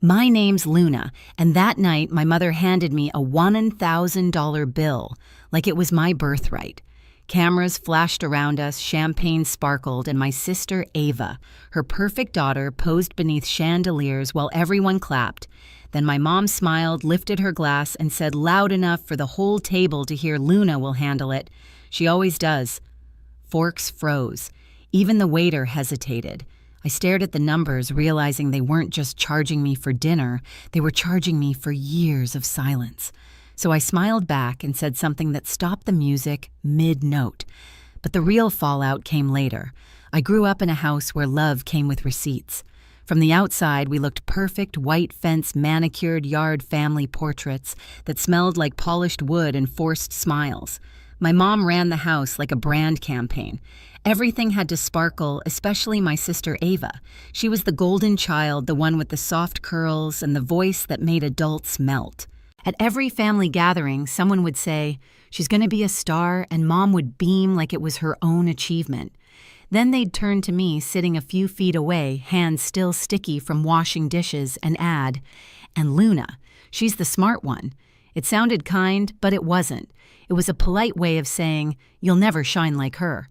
My name's Luna, and that night my mother handed me a $1,000 bill, like it was my birthright. Cameras flashed around us, champagne sparkled, and my sister Ava, her perfect daughter, posed beneath chandeliers while everyone clapped. Then my mom smiled, lifted her glass, and said loud enough for the whole table to hear, "Luna will handle it. She always does." Forks froze. Even the waiter hesitated. I stared at the numbers, realizing they weren't just charging me for dinner, they were charging me for years of silence. So I smiled back and said something that stopped the music mid-note. But the real fallout came later. I grew up in a house where love came with receipts. From the outside, we looked perfect, white fence, manicured yard family portraits that smelled like polished wood and forced smiles. My mom ran the house like a brand campaign. Everything had to sparkle, especially my sister Ava. She was the golden child, the one with the soft curls and the voice that made adults melt. At every family gathering, someone would say, "She's going to be a star," and Mom would beam like it was her own achievement. Then they'd turn to me, sitting a few feet away, hands still sticky from washing dishes, and add, "And Luna, she's the smart one." It sounded kind, but it wasn't. It was a polite way of saying, "You'll never shine like her."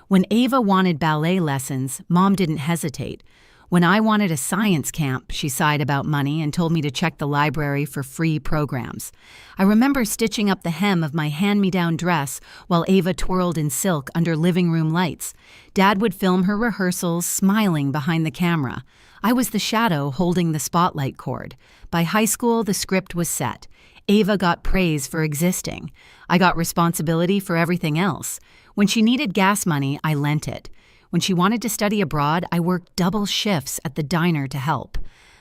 When Ava wanted ballet lessons, Mom didn't hesitate. When I wanted a science camp, she sighed about money and told me to check the library for free programs. I remember stitching up the hem of my hand-me-down dress while Ava twirled in silk under living room lights. Dad would film her rehearsals, smiling behind the camera. I was the shadow holding the spotlight cord. By high school, the script was set. Ava got praise for existing. I got responsibility for everything else. When she needed gas money, I lent it. When she wanted to study abroad, I worked double shifts at the diner to help.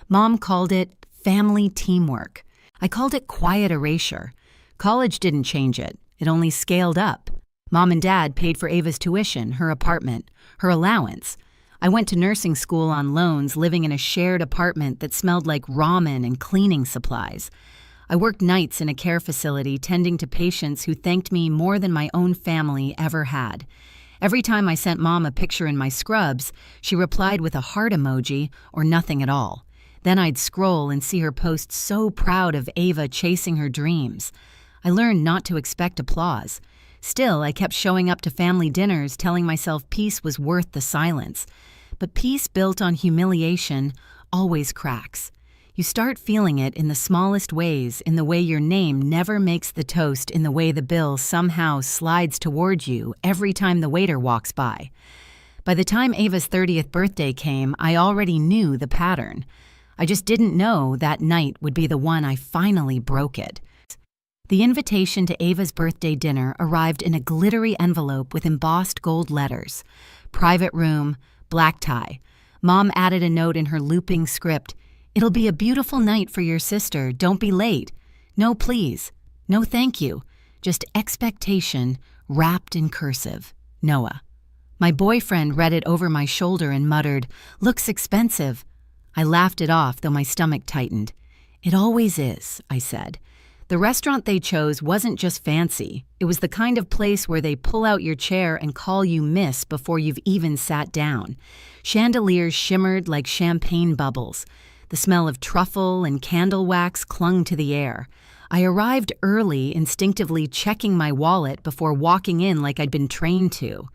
Mom called it family teamwork. I called it quiet erasure. College didn't change it. It only scaled up. Mom and Dad paid for Ava's tuition, her apartment, her allowance. I went to nursing school on loans, living in a shared apartment that smelled like ramen and cleaning supplies. I worked nights in a care facility tending to patients who thanked me more than my own family ever had. Every time I sent Mom a picture in my scrubs, she replied with a heart emoji or nothing at all. Then I'd scroll and see her post so proud of Ava chasing her dreams. I learned not to expect applause. Still, I kept showing up to family dinners telling myself peace was worth the silence. But peace built on humiliation always cracks. You start feeling it in the smallest ways, in the way your name never makes the toast, in the way the bill somehow slides toward you every time the waiter walks by. By the time Ava's 30th birthday came, I already knew the pattern. I just didn't know that night would be the one I finally broke it. The invitation to Ava's birthday dinner arrived in a glittery envelope with embossed gold letters. Private room, black tie. Mom added a note in her looping script. "It'll be a beautiful night for your sister. Don't be late. No, please. No, thank you. Just expectation wrapped in cursive. Noah." My boyfriend read it over my shoulder and muttered, "Looks expensive." I laughed it off, though my stomach tightened. "It always is," I said. The restaurant they chose wasn't just fancy. It was the kind of place where they pull out your chair and call you miss before you've even sat down. Chandeliers shimmered like champagne bubbles. The smell of truffle and candle wax clung to the air. I arrived early, instinctively checking my wallet before walking in like I'd been trained to.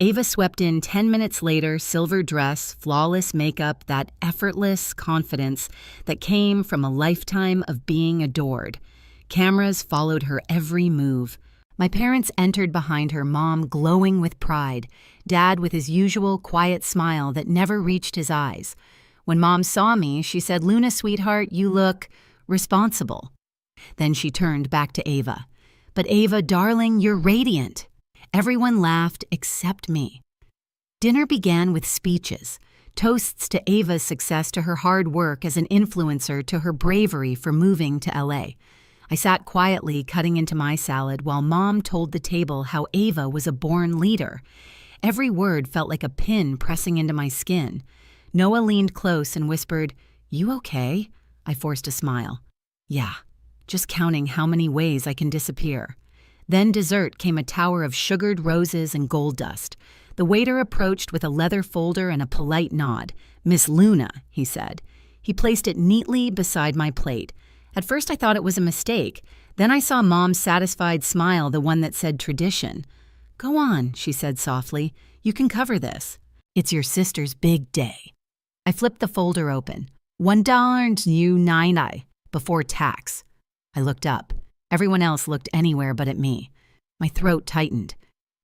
Ava swept in 10 minutes later, silver dress, flawless makeup, that effortless confidence that came from a lifetime of being adored. Cameras followed her every move. My parents entered behind her, Mom glowing with pride, Dad with his usual quiet smile that never reached his eyes. When Mom saw me, she said, "Luna, sweetheart, you look responsible." Then she turned back to Ava. "But Ava, darling, you're radiant." Everyone laughed except me. Dinner began with speeches, toasts to Ava's success, to her hard work as an influencer, to her bravery for moving to LA. I sat quietly cutting into my salad while Mom told the table how Ava was a born leader. Every word felt like a pin pressing into my skin. Noah leaned close and whispered, "You okay?" I forced a smile. "Yeah, just counting how many ways I can disappear." Then dessert came, a tower of sugared roses and gold dust. The waiter approached with a leather folder and a polite nod. "Miss Luna," he said. He placed it neatly beside my plate. At first I thought it was a mistake. Then I saw Mom's satisfied smile, the one that said tradition. "Go on," she said softly. "You can cover this. It's your sister's big day." I flipped the folder open. $1.99 before tax. I looked up. Everyone else looked anywhere but at me. My throat tightened.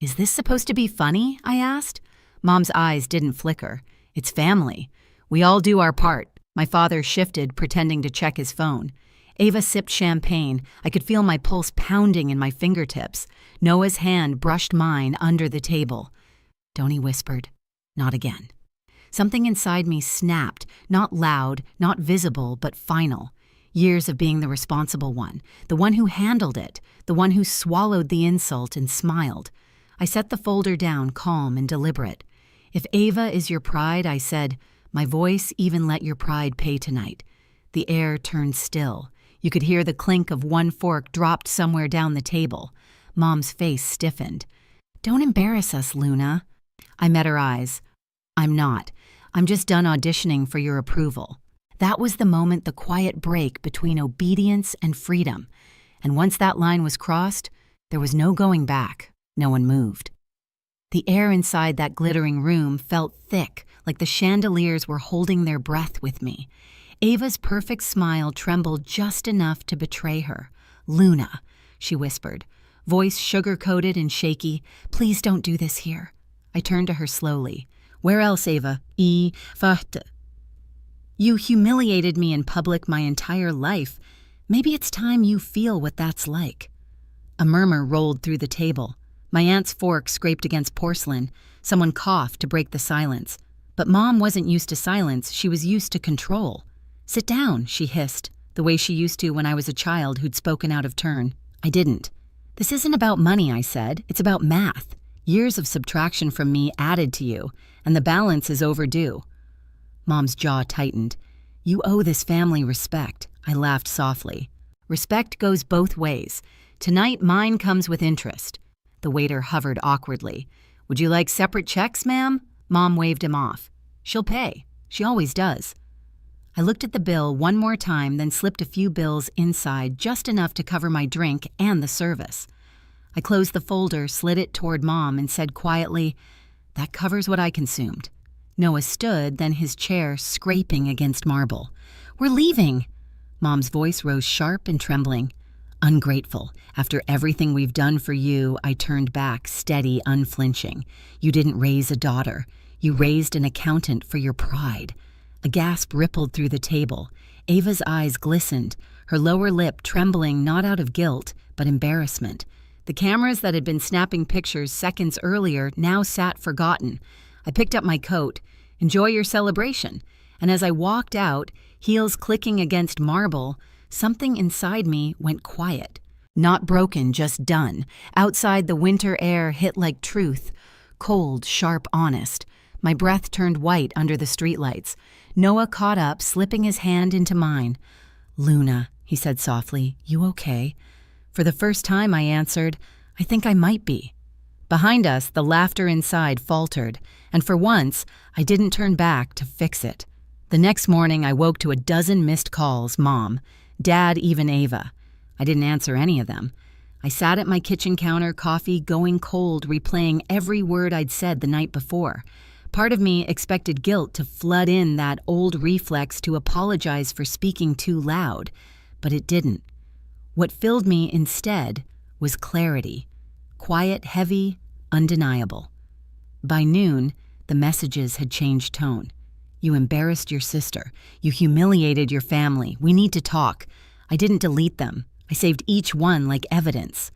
"Is this supposed to be funny?" I asked. Mom's eyes didn't flicker. "It's family. We all do our part." My father shifted, pretending to check his phone. Ava sipped champagne. I could feel my pulse pounding in my fingertips. Noah's hand brushed mine under the table. "Don't," he whispered. "Not again." Something inside me snapped, not loud, not visible, but final. Years of being the responsible one, the one who handled it, the one who swallowed the insult and smiled. I set the folder down, calm and deliberate. "If Ava is your pride," I said, "my voice even let your pride pay tonight." The air turned still. You could hear the clink of one fork dropped somewhere down the table. Mom's face stiffened. "Don't embarrass us, Luna." I met her eyes. "I'm not. I'm just done auditioning for your approval." That was the moment, the quiet break between obedience and freedom. And once that line was crossed, there was no going back. No one moved. The air inside that glittering room felt thick, like the chandeliers were holding their breath with me. Ava's perfect smile trembled just enough to betray her. "Luna," she whispered, voice sugar-coated and shaky, "please don't do this here." I turned to her slowly. "Where else, Ava? You humiliated me in public my entire life. Maybe it's time you feel what that's like." A murmur rolled through the table. My aunt's fork scraped against porcelain. Someone coughed to break the silence. But Mom wasn't used to silence, she was used to control. "Sit down," she hissed, the way she used to when I was a child who'd spoken out of turn. I didn't. "This isn't about money," I said. "It's about math. Years of subtraction from me added to you, and the balance is overdue." Mom's jaw tightened. "You owe this family respect." I laughed softly. "Respect goes both ways. Tonight mine comes with interest." The waiter hovered awkwardly. "Would you like separate checks, ma'am?" Mom waved him off. "She'll pay. She always does." I looked at the bill one more time, then slipped a few bills inside, just enough to cover my drink and the service. I closed the folder, slid it toward Mom, and said quietly, "That covers what I consumed." Noah stood, then his chair scraping against marble. "We're leaving." Mom's voice rose sharp and trembling. "Ungrateful. After everything we've done for you," I turned back, steady, unflinching. "You didn't raise a daughter. You raised an accountant for your pride." A gasp rippled through the table. Ava's eyes glistened, her lower lip trembling not out of guilt, but embarrassment. The cameras that had been snapping pictures seconds earlier now sat forgotten. I picked up my coat. "Enjoy your celebration." And as I walked out, heels clicking against marble, something inside me went quiet. Not broken, just done. Outside, the winter air hit like truth. Cold, sharp, honest. My breath turned white under the streetlights. Noah caught up, slipping his hand into mine. "Luna," he said softly, "you okay?" For the first time, I answered, "I think I might be." Behind us, the laughter inside faltered, and for once, I didn't turn back to fix it. The next morning, I woke to a dozen missed calls, Mom, Dad, even Ava. I didn't answer any of them. I sat at my kitchen counter, coffee going cold, replaying every word I'd said the night before. Part of me expected guilt to flood in, that old reflex to apologize for speaking too loud, but it didn't. What filled me instead was clarity. Quiet, heavy, undeniable. By noon, the messages had changed tone. "You embarrassed your sister. You humiliated your family. We need to talk." I didn't delete them. I saved each one like evidence.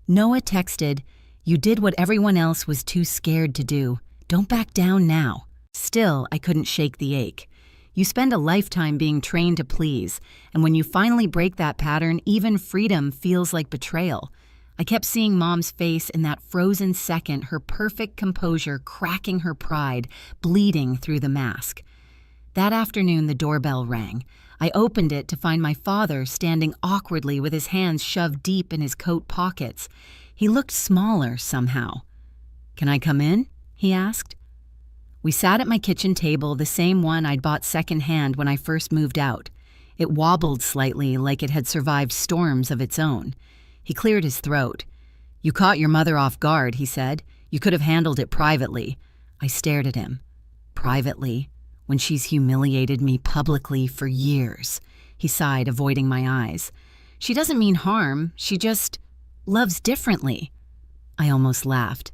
Noah texted, "You did what everyone else was too scared to do. Don't back down now." Still, I couldn't shake the ache. You spend a lifetime being trained to please, and when you finally break that pattern, even freedom feels like betrayal. I kept seeing Mom's face in that frozen second, her perfect composure cracking her pride, bleeding through the mask. That afternoon, the doorbell rang. I opened it to find my father standing awkwardly with his hands shoved deep in his coat pockets. He looked smaller somehow. "Can I come in?" he asked. We sat at my kitchen table, the same one I'd bought secondhand when I first moved out. It wobbled slightly like it had survived storms of its own. He cleared his throat. "You caught your mother off guard," he said. "You could have handled it privately." I stared at him. "Privately? When she's humiliated me publicly for years." He sighed, avoiding my eyes. "She doesn't mean harm. She just loves differently." I almost laughed.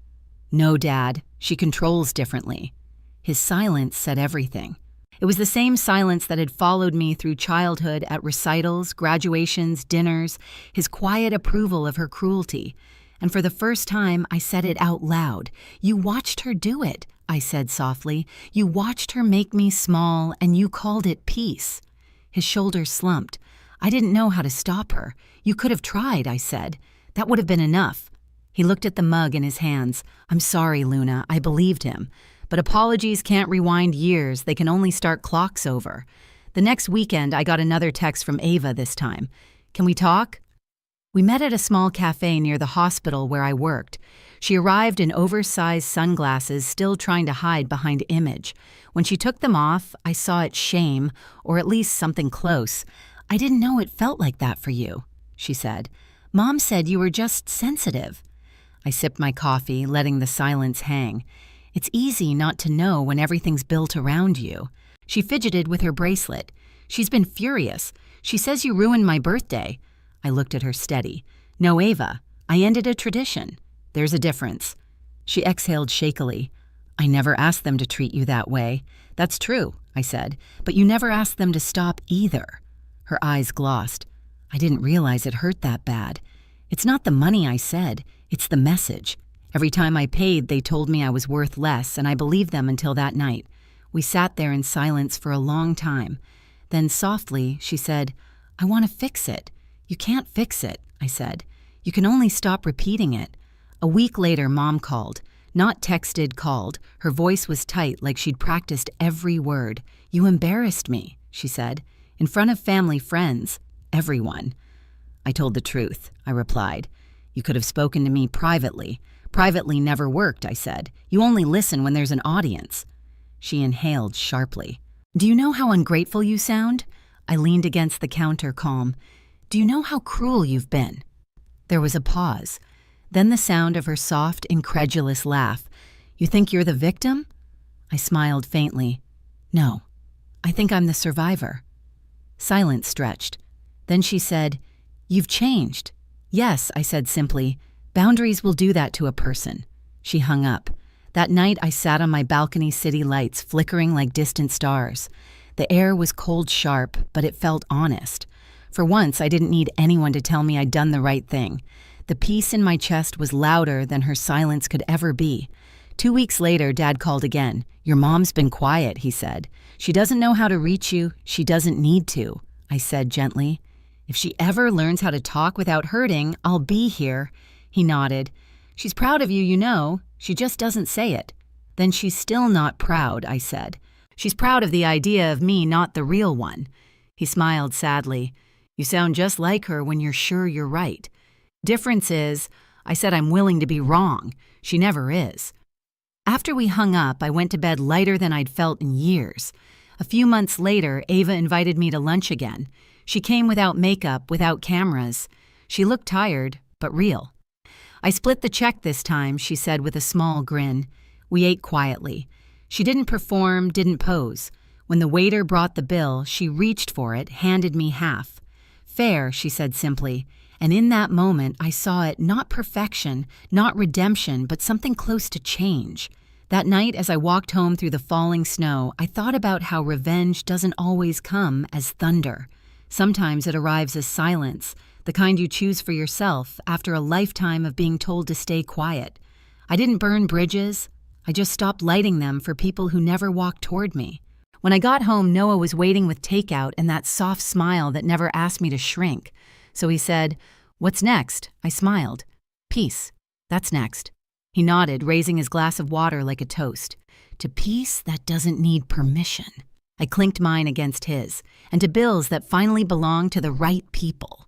"No, Dad. She controls differently." His silence said everything. It was the same silence that had followed me through childhood at recitals, graduations, dinners, his quiet approval of her cruelty. And for the first time, I said it out loud. "You watched her do it," I said softly. "You watched her make me small, and you called it peace." His shoulders slumped. "I didn't know how to stop her. You could have tried," I said. "That would have been enough." He looked at the mug in his hands. "I'm sorry, Luna." I believed him. But apologies can't rewind years. They can only start clocks over. The next weekend, I got another text from Ava this time. "Can we talk?" We met at a small cafe near the hospital where I worked. She arrived in oversized sunglasses, still trying to hide behind image. When she took them off, I saw it shame, or at least something close. "I didn't know it felt like that for you," she said. "Mom said you were just sensitive." I sipped my coffee, letting the silence hang. It's easy not to know when everything's built around you. She fidgeted with her bracelet. "She's been furious. She says you ruined my birthday." I looked at her steady. "No, Ava. I ended a tradition. There's a difference." She exhaled shakily. "I never asked them to treat you that way." "That's true," I said, "but you never asked them to stop either." Her eyes glossed. "I didn't realize it hurt that bad." "It's not the money," I said. "It's the message. Every time I paid, they told me I was worth less, and I believed them until that night." We sat there in silence for a long time. Then softly, she said, "I want to fix it." "You can't fix it," I said. "You can only stop repeating it." A week later, Mom called. Not texted, called. Her voice was tight, like she'd practiced every word. "You embarrassed me," she said. "In front of family, friends, everyone." I told the truth, I replied. "You could have spoken to me privately." "Privately never worked," I said. "You only listen when there's an audience." She inhaled sharply. "Do you know how ungrateful you sound?" I leaned against the counter, calm. "Do you know how cruel you've been?" There was a pause. Then the sound of her soft, incredulous laugh. "You think you're the victim?" I smiled faintly. "No, I think I'm the survivor." Silence stretched. Then she said, "You've changed." "Yes," I said simply. "Boundaries will do that to a person." She hung up. That night I sat on my balcony, city lights flickering like distant stars. The air was cold sharp, but it felt honest. For once, I didn't need anyone to tell me I'd done the right thing. The peace in my chest was louder than her silence could ever be. 2 weeks later, Dad called again. "Your mom's been quiet," he said. "She doesn't know how to reach you. She doesn't need to," I said gently. "If she ever learns how to talk without hurting, I'll be here." He nodded. "She's proud of you, you know. She just doesn't say it." "Then she's still not proud," I said. "She's proud of the idea of me, not the real one." He smiled sadly. "You sound just like her when you're sure you're right." "Difference is," I said, "I'm willing to be wrong. She never is." After we hung up, I went to bed lighter than I'd felt in years. A few months later, Ava invited me to lunch again. She came without makeup, without cameras. She looked tired, but real. "I split the check this time," she said with a small grin. We ate quietly. She didn't perform, didn't pose. When the waiter brought the bill, she reached for it, handed me half. "Fair," she said simply. And in that moment, I saw it not perfection, not redemption, but something close to change. That night, as I walked home through the falling snow, I thought about how revenge doesn't always come as thunder. Sometimes it arrives as silence, the kind you choose for yourself after a lifetime of being told to stay quiet. I didn't burn bridges. I just stopped lighting them for people who never walked toward me. When I got home, Noah was waiting with takeout and that soft smile that never asked me to shrink. So he said, "What's next?" I smiled. "Peace. That's next." He nodded, raising his glass of water like a toast. "To peace that doesn't need permission." I clinked mine against his, and to bills that finally belonged to the right people.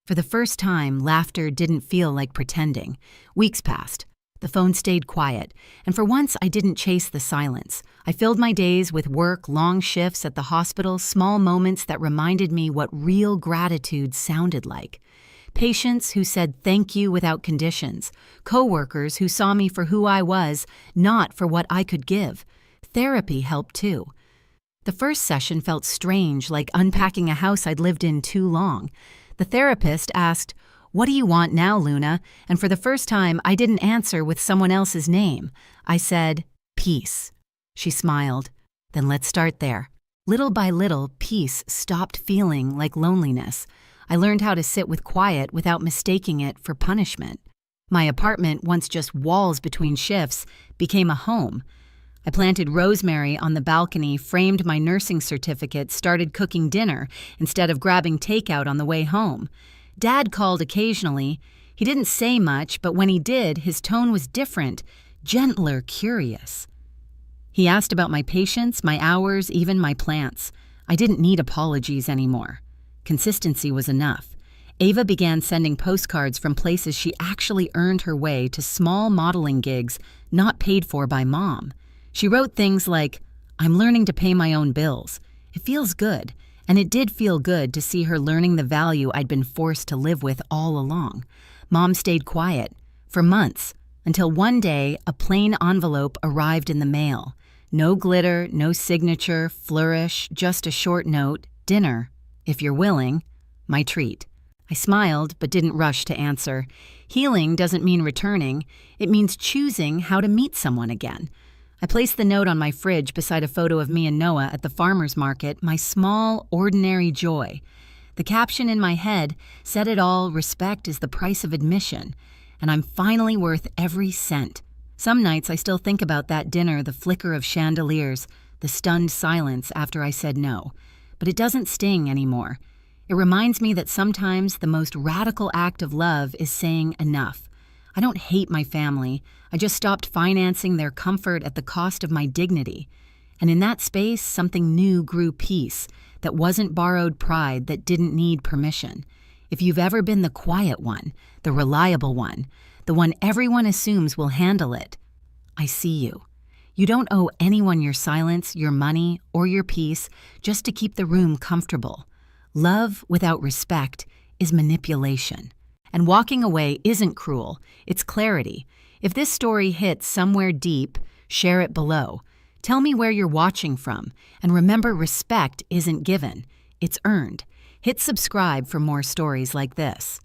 For the first time, laughter didn't feel like pretending. Weeks passed. The phone stayed quiet, and for once I didn't chase the silence. I filled my days with work, long shifts at the hospital, small moments that reminded me what real gratitude sounded like. Patients who said thank you without conditions. Coworkers who saw me for who I was, not for what I could give. Therapy helped too. The first session felt strange, like unpacking a house I'd lived in too long. The therapist asked, "What do you want now, Luna?" And for the first time, I didn't answer with someone else's name. I said, "Peace." She smiled. "Then let's start there." Little by little, peace stopped feeling like loneliness. I learned how to sit with quiet without mistaking it for punishment. My apartment, once just walls between shifts, became a home. I planted rosemary on the balcony, framed my nursing certificate, started cooking dinner instead of grabbing takeout on the way home. Dad called occasionally. He didn't say much, but when he did, his tone was different, gentler, curious. He asked about my patients, my hours, even my plants. I didn't need apologies anymore. Consistency was enough. Ava began sending postcards from places she actually earned her way to small modeling gigs not paid for by Mom. She wrote things like, "I'm learning to pay my own bills. It feels good." And it did feel good to see her learning the value I'd been forced to live with all along. Mom stayed quiet for months, until one day a plain envelope arrived in the mail. No glitter, no signature, flourish, just a short note, "Dinner, if you're willing, my treat." I smiled but didn't rush to answer. Healing doesn't mean returning. It means choosing how to meet someone again. I placed the note on my fridge beside a photo of me and Noah at the farmer's market, my small, ordinary joy. The caption in my head said it all: respect is the price of admission, and I'm finally worth every cent. Some nights I still think about that dinner, the flicker of chandeliers, the stunned silence after I said no. But it doesn't sting anymore. It reminds me that sometimes the most radical act of love is saying enough. I don't hate my family. I just stopped financing their comfort at the cost of my dignity. And in that space, something new grew: peace that wasn't borrowed pride, that didn't need permission. If you've ever been the quiet one, the reliable one, the one everyone assumes will handle it, I see you. You don't owe anyone your silence, your money, or your peace just to keep the room comfortable. Love without respect is manipulation. And walking away isn't cruel, it's clarity. If this story hits somewhere deep, share it below. Tell me where you're watching from. And remember, respect isn't given, it's earned. Hit subscribe for more stories like this.